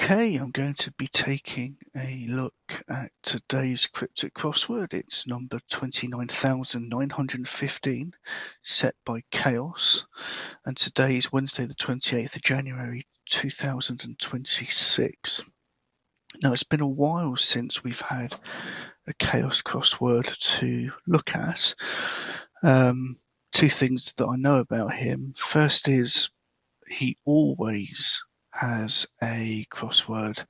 Okay, I'm going to be taking a look at today's cryptic crossword. It's number 29,915, set by Qaos, and today is Wednesday, the 28th of January 2026. Now, it's been a while since we've had a Qaos crossword to look at. Two things that I know about him. First is he always has a crossword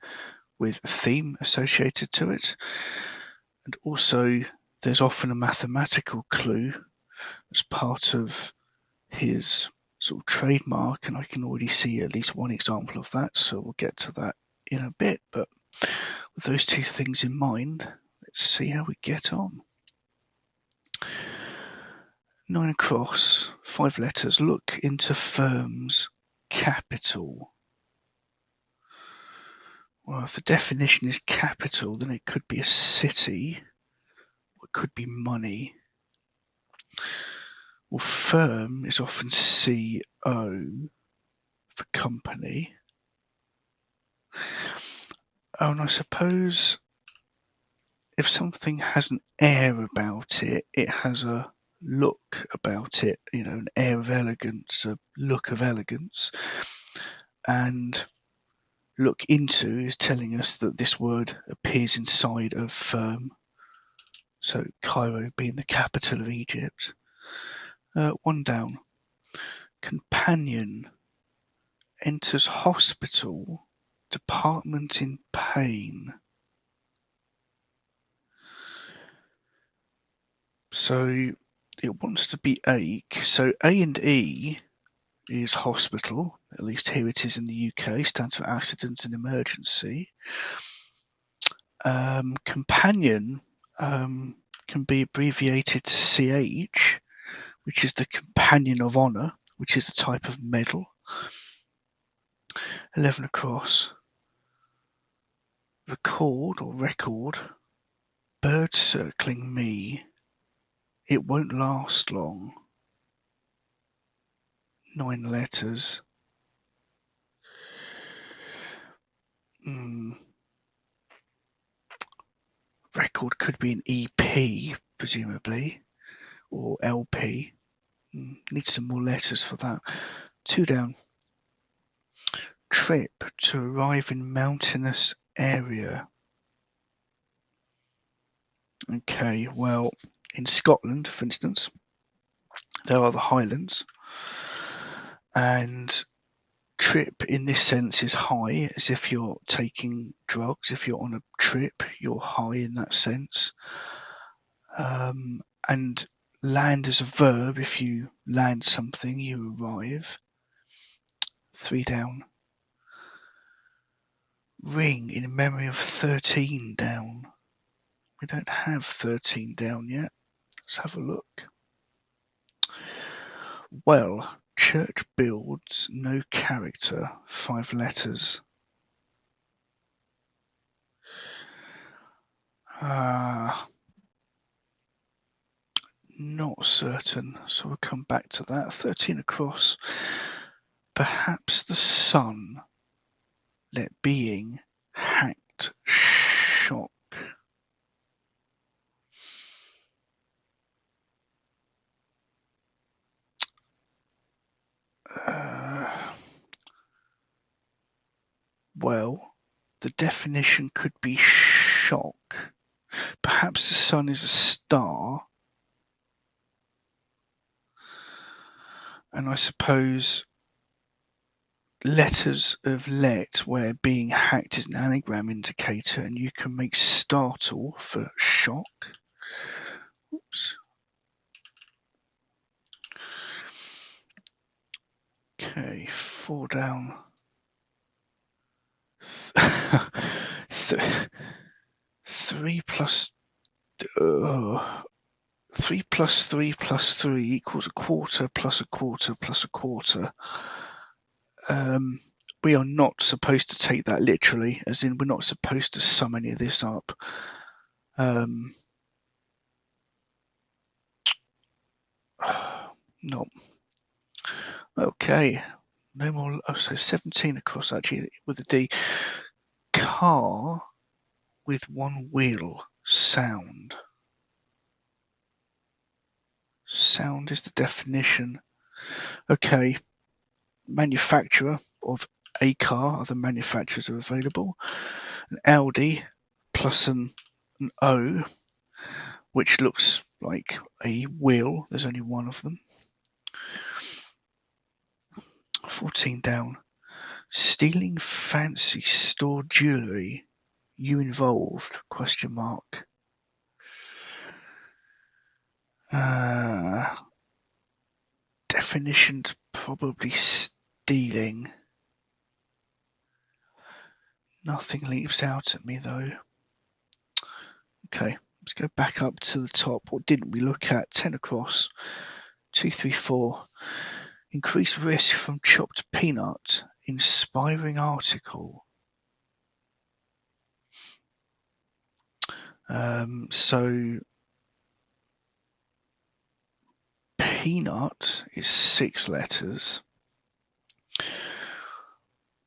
with a theme associated to it, and also there's often a mathematical clue as part of his sort of trademark, and I can already see at least one example of that, so we'll get to that in a bit. But with those two things in mind, let's see how we get on. 9 across, 5 letters. Look into firm's capital. Well, if the definition is capital, then it could be a city, or it could be money. Well, firm is often CO for company. Oh, and I suppose if something has an air about it, it has a look about it, an air of elegance, a look of elegance. And look into is telling us that this word appears inside of firm. So Cairo being the capital of Egypt. One down. Companion enters hospital, department in pain. So it wants to be ache. So A and E is hospital, at least here it is in the UK, stands for accident and emergency. Companion can be abbreviated to CH, which is the Companion of Honour, which is a type of medal. 11 across. Record or record. Bird circling me. It won't last long. 9 letters. Record could be an EP, presumably, or LP. Need some more letters for that. 2 down. Trip to arrive in mountainous area. Okay, well, in Scotland, for instance, there are the Highlands, and trip in this sense is high, as if you're taking drugs. If you're on a trip, you're high in that sense. And land is a verb. If you land something, you arrive. 3 down. Ring in memory of 13 down. We don't have 13 down yet. Let's have a look. Well, church builds, no character, 5 letters. Not certain, so we'll come back to that. 13 across. Perhaps the sun, let being hacked shock. Well, the definition could be shock. Perhaps the sun is a star. And I suppose letters of let, where being hacked is an anagram indicator, and you can make startle for shock. Oops. Okay, 4 down. 3 plus 3 plus 3 plus 3 equals a quarter plus a quarter plus a quarter. We are not supposed to take that literally, as in we're not supposed to sum any of this up. No. Okay, no more. Oh, so 17 across actually with a D. car with one wheel. Sound. Sound is the definition. Okay. Manufacturer of a car. Other manufacturers are available. An Audi plus an O, which looks like a wheel. There's only one of them. 14 down. Stealing fancy store jewellery. You involved? Question mark. Definition's probably stealing. Nothing leaps out at me though. Okay, let's go back up to the top. What didn't we look at? 10 across. 2, 3, 4. Increased risk from chopped peanut. Inspiring article. So peanut is 6 letters,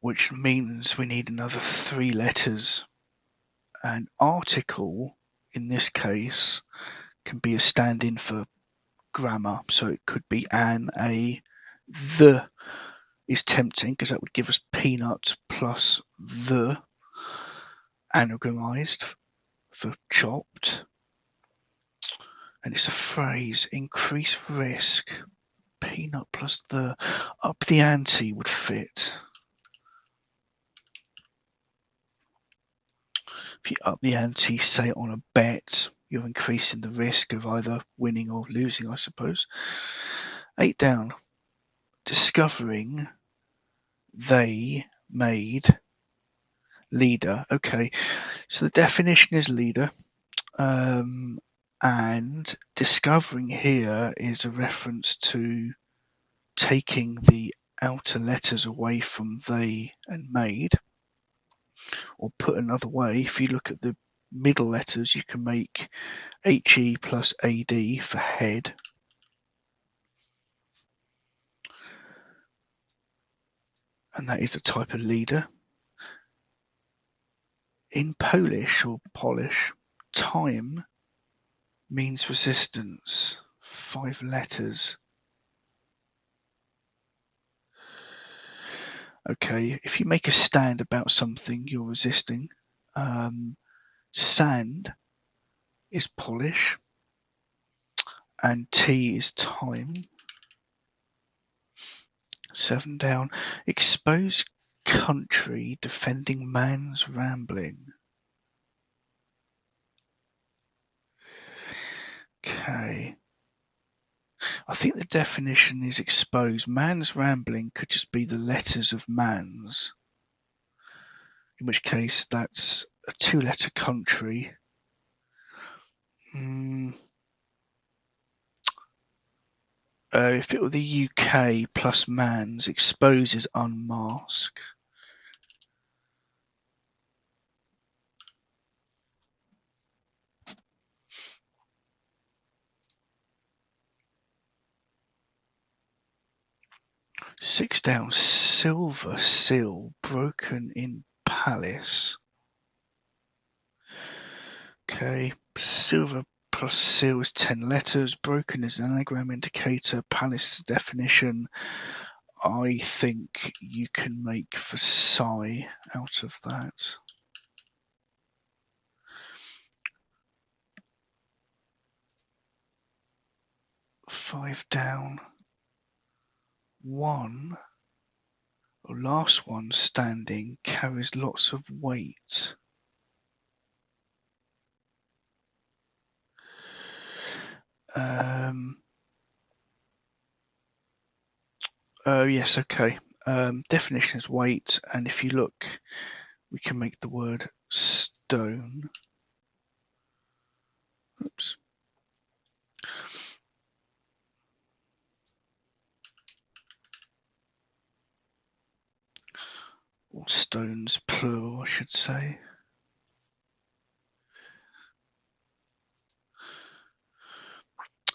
which means we need another 3 letters. And article, in this case, can be a stand-in for grammar. So it could be an, a, the is tempting because that would give us peanut plus the anagramized for chopped. And it's a phrase, increase risk. Peanut plus the, up the ante would fit. If you up the ante, say on a bet, you're increasing the risk of either winning or losing, I suppose. 8 down. Discovering they made leader. Okay, so the definition is leader. And discovering here is a reference to taking the outer letters away from they and made. Or put another way, if you look at the middle letters, you can make HE plus AD for head. And that is a type of leader. In Polish or Polish, time means resistance. 5 letters. Okay, if you make a stand about something, you're resisting. Sand is Polish, and T is time. 7 down. Expose country defending man's rambling. Okay. I think the definition is expose. Man's rambling could just be the letters of man's, in which case that's a 2-letter country. If it were the UK plus man's, expose is unmask. Six down. Silver seal broken in palace. Okay, silver plus seal is 10 letters. Broken is an anagram indicator. Palace definition. I think you can make Versailles out of that. Five down. One, or last one standing, carries lots of weight. Yes, okay. Definition is weight, and if you look, we can make the word stone. Oops. Or stones, plural, I should say.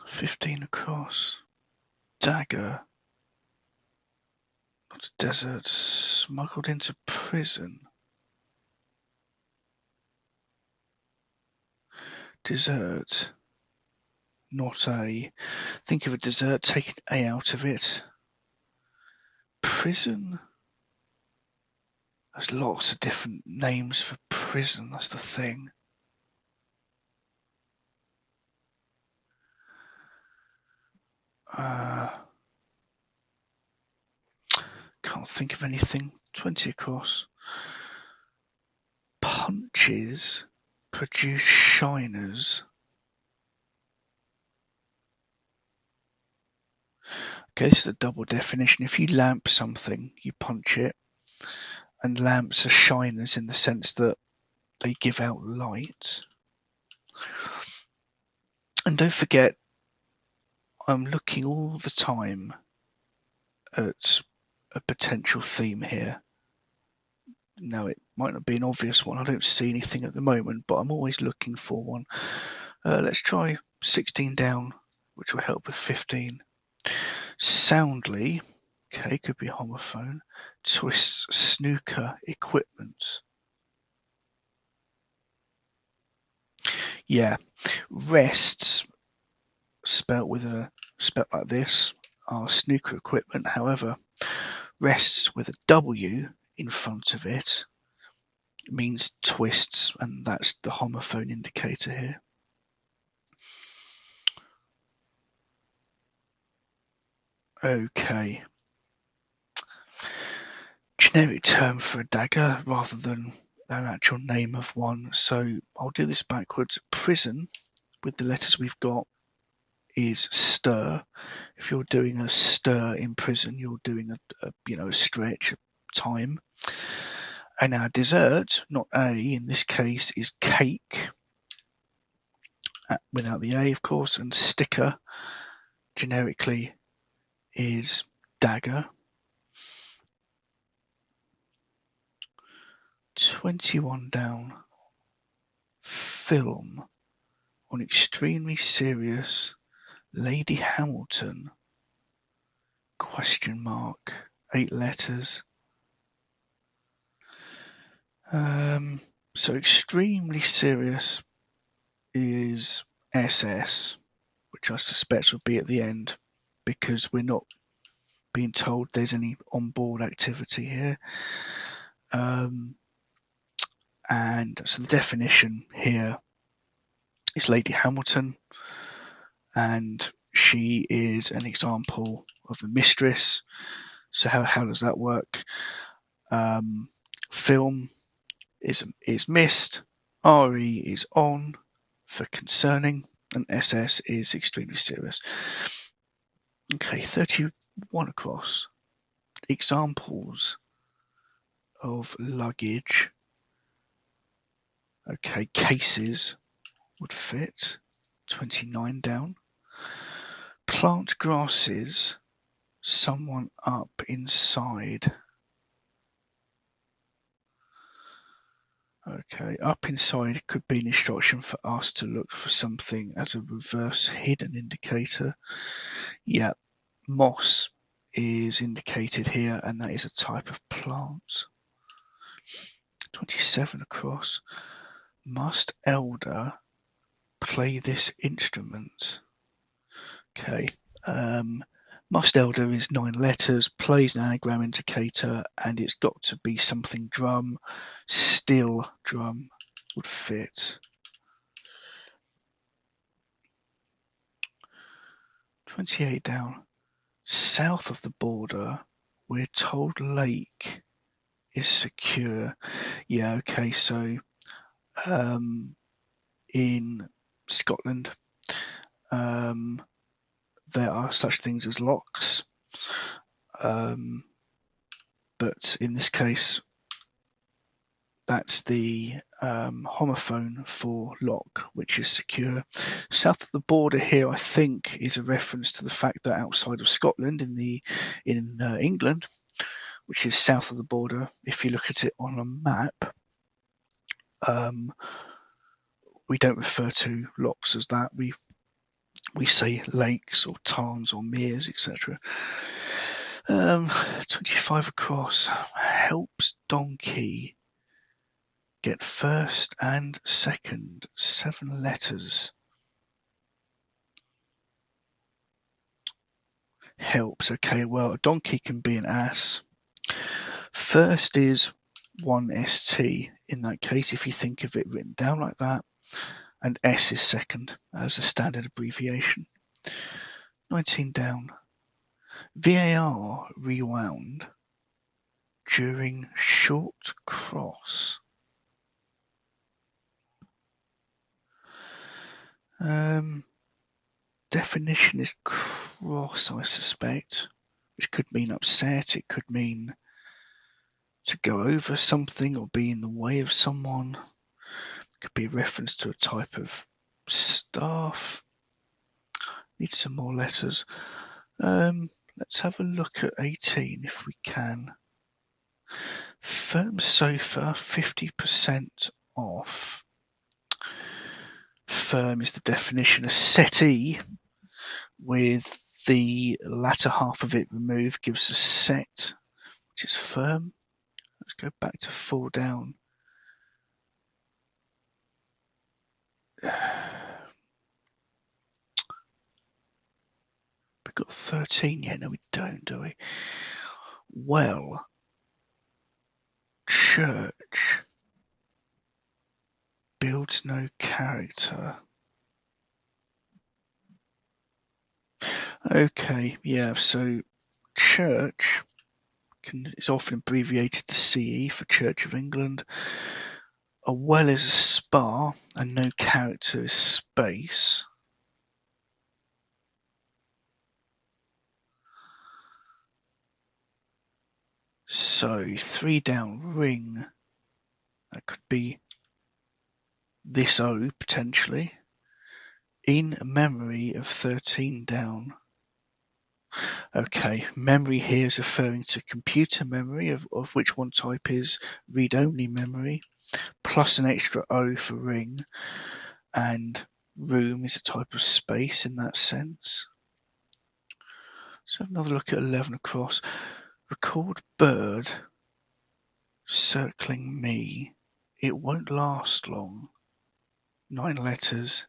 $15 across. Dagger. Not a desert. Smuggled into prison. Dessert. Not A. Think of a dessert, take an A out of it. Prison. There's lots of different names for prison, that's the thing. Can't think of anything. 20 across. Punches produce shiners. Okay, this is a double definition. If you lamp something, you punch it. And lamps are shiners in the sense that they give out light. And don't forget, I'm looking all the time at a potential theme here. Now, it might not be an obvious one. I don't see anything at the moment, but I'm always looking for one. Let's try 16 down, which will help with 15. Soundly, okay, could be homophone. Twists snooker equipment. Yeah, rests, spelt like this, are snooker equipment. However, rests with a W in front of it means twists, and that's the homophone indicator here. Okay. Generic term for a dagger rather than an actual name of one. So I'll do this backwards. Prison, with the letters we've got, is stir. If you're doing a stir in prison, you're doing a stretch, a time. And our dessert, not A in this case, is cake, without the A, of course, and sticker, generically, is dagger. 21 down. Film on extremely serious Lady Hamilton, ? 8 letters. So extremely serious is SS, which I suspect would be at the end, because we're not being told there's any onboard activity here. And so the definition here is Lady Hamilton, and she is an example of a mistress. So how does that work? Film is missed, RE is on for concerning, and SS is extremely serious. Okay, 31 across. Examples of luggage. Okay, cases would fit. 29 down. Plant grasses, someone up inside. Okay, up inside could be an instruction for us to look for something as a reverse hidden indicator. Yeah, moss is indicated here, and that is a type of plant. 27 across. Must elder play this instrument? Okay, must elder is 9 letters, plays an anagram indicator, and it's got to be something drum. Steel drum would fit. 28 down. South of the border, we're told lake is secure. Yeah, okay, so in Scotland, there are such things as locks, but in this case, that's the homophone for lock, which is secure. South of the border here, I think, is a reference to the fact that outside of Scotland, in England, which is south of the border, if you look at it on a map, we don't refer to locks as that. We say lakes or tarns or meres, etc. 25 across. Helps donkey get get first and second, 7 letters. Helps. Okay, well, a donkey can be an ass. First is 1ST in that case, if you think of it written down like that, and S is second as a standard abbreviation. 19 down. VAR rewound during short cross. Definition is cross, I suspect, which could mean upset. It could mean to go over something or be in the way of someone. It could be a reference to a type of staff. Need some more letters. Let's have a look at 18 if we can. Firm sofa, 50% off. Firm is the definition. A settee with the latter half of it removed gives a set, which is firm. Let's go back to 4 down. We've got 13 yet. No, we don't, do we? Well, church builds no character. Okay, yeah, so church is often abbreviated to CE for Church of England. A well is a spa, and no character is space. So 3 down, ring. That could be this O potentially. In memory of 13 down. Okay, memory here is referring to computer memory, of which one type is read-only memory, plus an extra O for ring, and room is a type of space in that sense. Let's have another look at 11 across. Record bird circling me. It won't last long. 9 letters.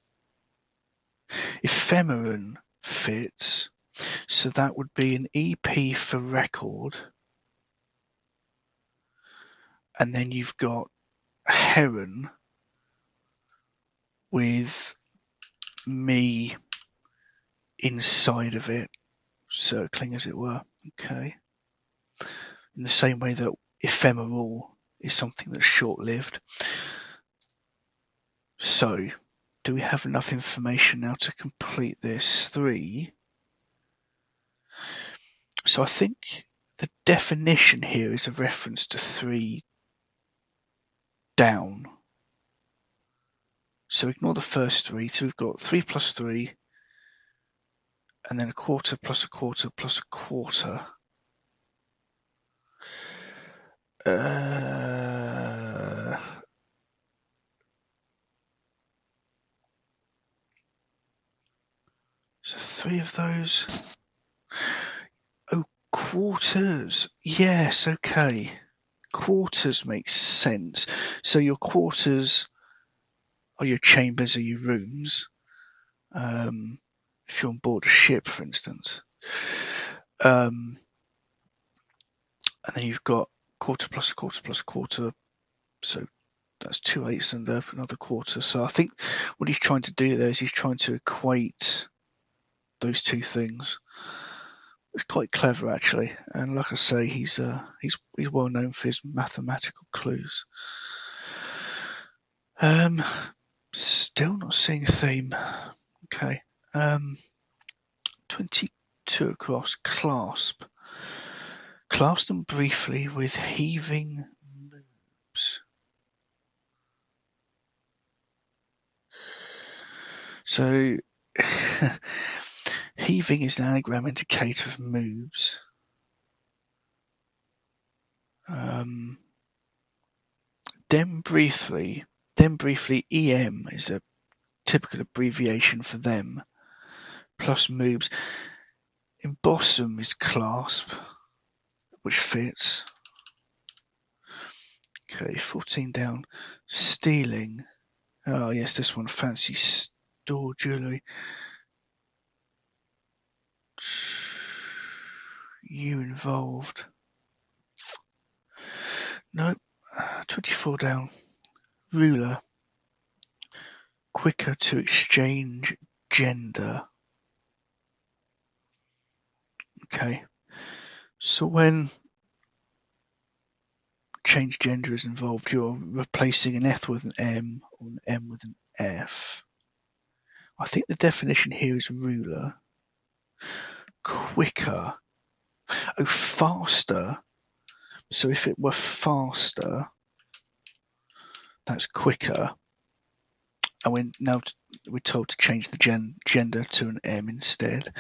Ephemeron fits. So that would be an EP for record. And then you've got a heron with me inside of it, circling as it were. Okay. In the same way that ephemeral is something that's short-lived. So, do we have enough information now to complete this? 3. So I think the definition here is a reference to 3 down. So ignore the first 3. So we've got 3 plus 3, and then a quarter plus a quarter plus a quarter. So 3 of those. Oh, quarters. Yes, okay. Quarters makes sense. So your quarters are your chambers or your rooms. If you're on board a ship, for instance. And then you've got quarter plus a quarter plus a quarter. So that's 2 8s and another quarter. So I think what he's trying to do there is he's trying to equate those two things. It's quite clever actually, and like I say, he's well known for his mathematical clues. Still not seeing a theme. Okay. 22 across, clasp. Clasp them briefly with heaving moves. So heaving is an anagram indicator of moves. Then briefly, EM is a typical abbreviation for them, plus moves. Emboss them is clasp, which fits. Okay, 14 down. Stealing. Oh yes, this one. Fancy store jewellery. You involved. Nope. 24 down. Ruler. Quicker to exchange gender. Okay. So when change gender is involved, you're replacing an F with an M or an M with an F. I think the definition here is ruler. Quicker. Oh, faster. So if it were faster, that's quicker. And we're told to change the gender to an M instead.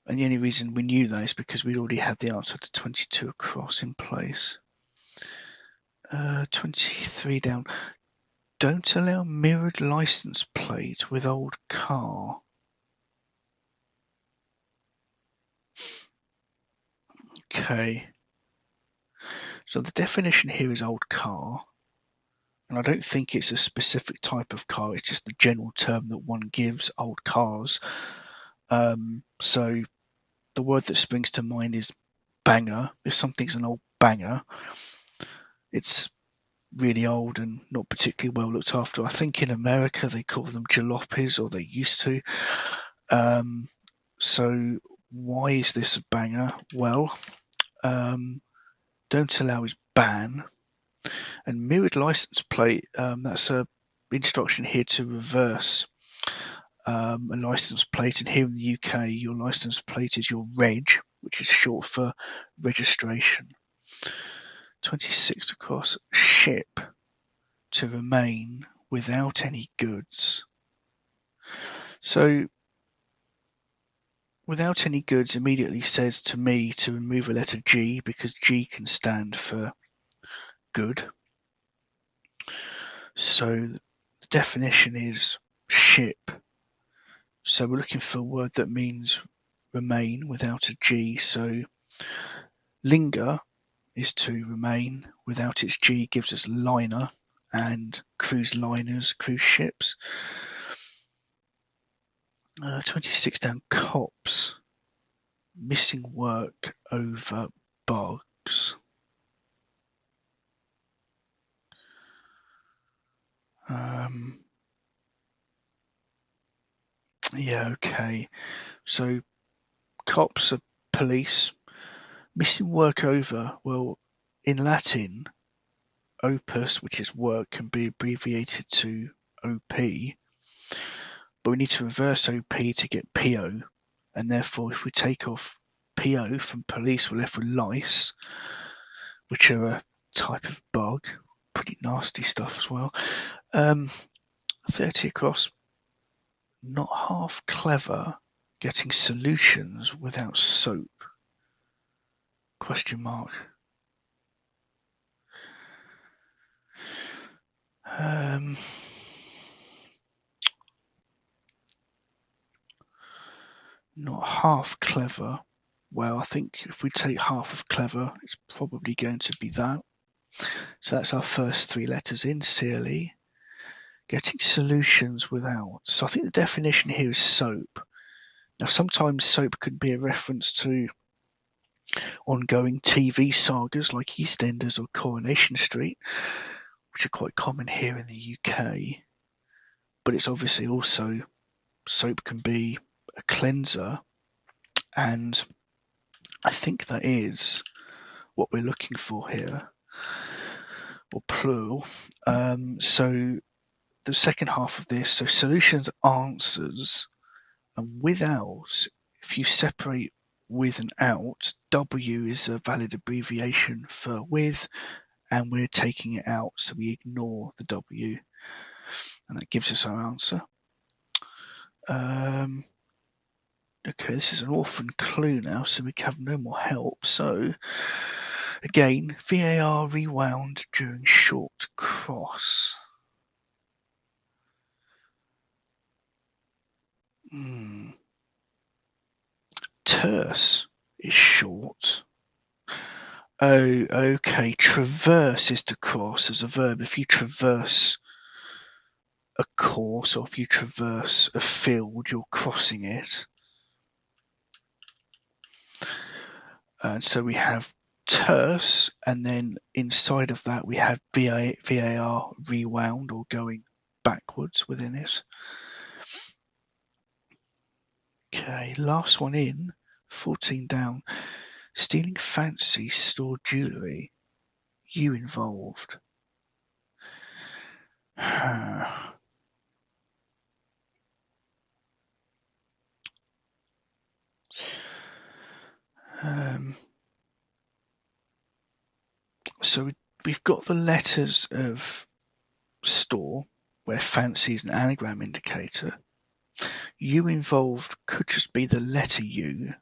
And the only reason we knew that is because we'd already had the answer to 22 across in place. 23 down. Don't allow mirrored license plate with old car. Okay. So the definition here is old car. And I don't think it's a specific type of car. It's just the general term that one gives old cars. So the word that springs to mind is banger. If something's an old banger, it's really old and not particularly well looked after. I think in America they call them jalopies, or they used to. So why is this a banger? Well, don't allow is ban, and mirrored license plate. That's a instruction here to reverse a license plate. And here in the UK, your license plate is your reg, which is short for registration. 26 across. Ship. To remain without any goods. So without any goods immediately says to me to remove a letter G, because G can stand for good. So the definition is ship. So we're looking for a word that means remain without a G. So linger is to remain without its G, gives us liner and cruise liners, cruise ships. 26 down. Cops. Missing work over bugs. Yeah, okay. So cops are police. Missing work over, well, in Latin, opus, which is work, can be abbreviated to OP, but we need to reverse OP to get PO, and therefore if we take off PO from police, we're left with lice, which are a type of bug, pretty nasty stuff as well. 30 across. Not half clever, getting solutions without soap? Question mark. Not half clever. Well, I think if we take half of clever, it's probably going to be that. So that's our first three letters in CLE. Getting solutions without. So I think the definition here is soap. Now, sometimes soap could be a reference to ongoing TV sagas like EastEnders or Coronation Street, which are quite common here in the UK. But it's obviously also, soap can be a cleanser, and I think that is what we're looking for here, or plural. So the second half of this, so solutions, answers, and without, if you separate with and out, W is a valid abbreviation for with, and we're taking it out, so we ignore the W, and that gives us our answer. Okay, this is an orphan clue now, so we have no more help. So again, VAR rewound during short cross. Terse is short. Oh, okay. Traverse is to cross as a verb. If you traverse a course, or if you traverse a field, you're crossing it. And so we have terse, and then inside of that we have VAR, rewound, or going backwards within it. Okay, last one in, 14 down. Stealing fancy stored jewellery. You involved. So we've got the letters of store, where fancy is an anagram indicator. You involved could just be the letter U,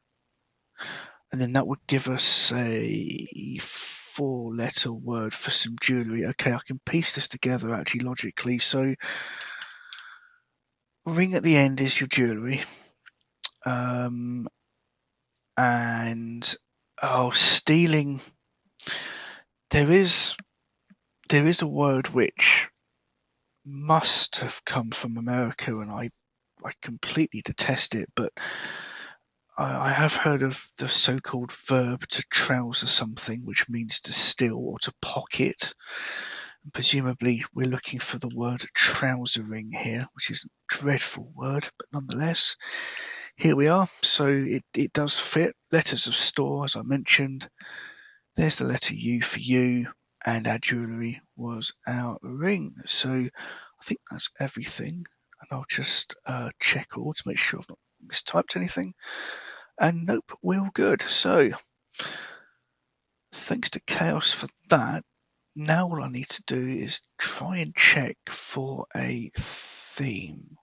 and then that would give us a 4-letter word for some jewellery. Okay, I can piece this together actually logically. So ring at the end is your jewellery. And stealing, there is a word which must have come from America, and I completely detest it, but I have heard of the so-called verb to trouser something, which means to steal or to pocket. And presumably we're looking for the word trousering here, which is a dreadful word, but nonetheless, here we are. So it does fit. Letters of store, as I mentioned. There's the letter U for you, and our jewellery was our ring. So I think that's everything. And I'll just check all to make sure I've not mistyped anything. And nope, we're all good. So thanks to Qaos for that. Now all I need to do is try and check for a theme.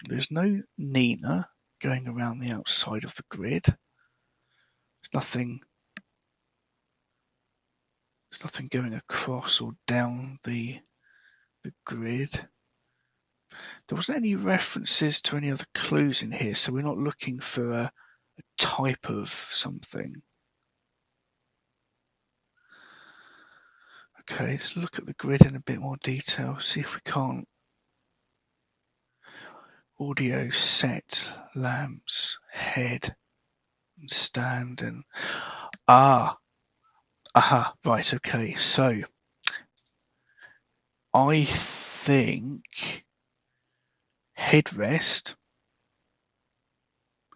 There's no Nina going around the outside of the grid. There's nothing going across or down the grid. There wasn't any references to any other clues in here, so we're not looking for a type of something. Okay, let's look at the grid in a bit more detail, see if we can't. Audio, set, lamps, head, and stand, and right, okay, so I think headrest,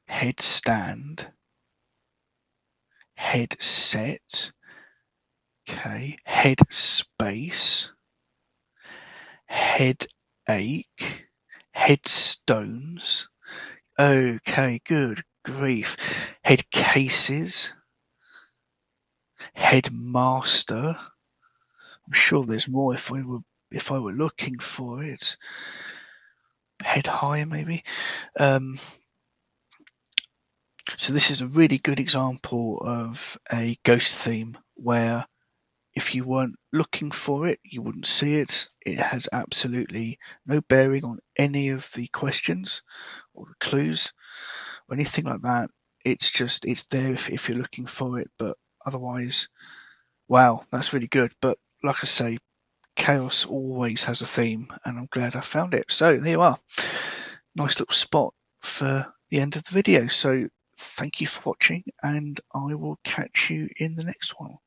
headstand, headset, okay, headspace, headache, headstones, okay, good grief, head cases, headmaster. I'm sure there's more if I were looking for it. Head higher, maybe. So this is a really good example of a ghost theme where if you weren't looking for it, you wouldn't see it. It has absolutely no bearing on any of the questions or the clues or anything like that. It's there if you're looking for it, but otherwise, wow, that's really good. But like I say, Qaos always has a theme, and I'm glad I found it. So there you are. Nice little spot for the end of the video. So thank you for watching, and I will catch you in the next one.